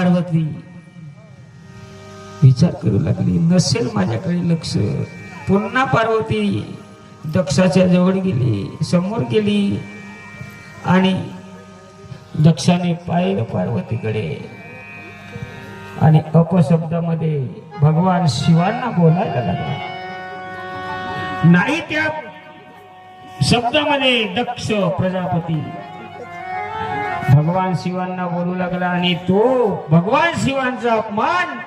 पार्वती विचार करू लागली, नसेल माझ्याकडे लक्ष. पुन्हा पार्वती दक्षाच्या जवळ गेली, समोर गेली आणि दक्षाने पाहिलं पार्वतीकडे आणि अपशब्दामध्ये भगवान शिवांना बोलायला लागला. नाही त्या शब्दामध्ये दक्ष प्रजापती भगवान शिवांना बोलू लागला आणि तो भगवान शिवांचा अपमान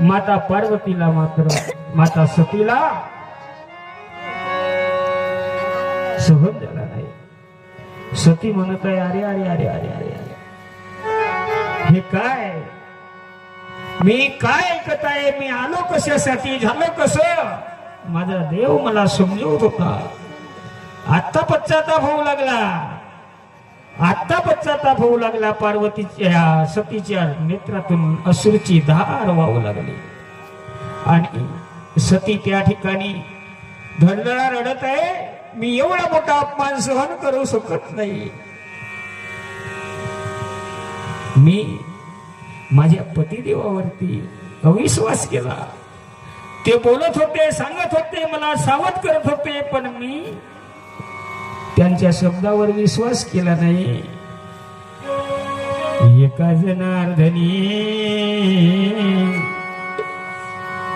माता पार्वतीला मात्र माता सतीला सहन झाला नाही. सती म्हणत आहे, अरे अरे अरे अरे अरे अरे हे काय, मी काय ऐकत आहे, मी आलो कशासाठी, झालं कसं. माझा देव मला समजवत होता. आत्ता पश्चाताप होऊ लागला, आत्ता पश्चाताप होऊ लागला. पार्वतीच्या सतीच्या नेत्रातून अश्रूची धार वाहू लागली आणि सती त्या ठिकाणी धडधडा रडत आहे. मी एवढा मोठा अपमान सहन करू शकत नाही. मी माझ्या पतिदेवावरती अविश्वास केला. ते बोलत होते, सांगत होते, मला सावध करत होते, पण मी त्यांच्या शब्दावर विश्वास केला नाही. एका जनार्दनी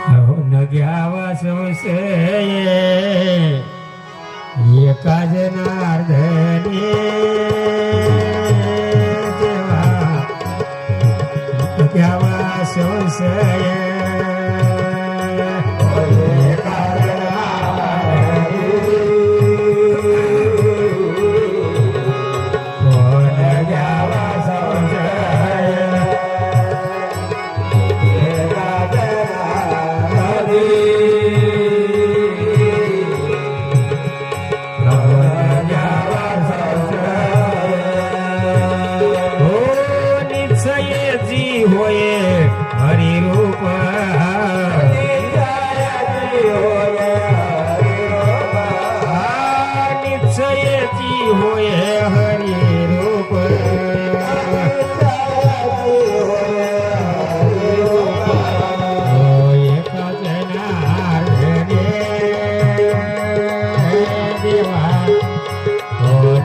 अहो न घ्यावा संशय, एका जनार्दनी देवा न घ्यावा संशय. Oh,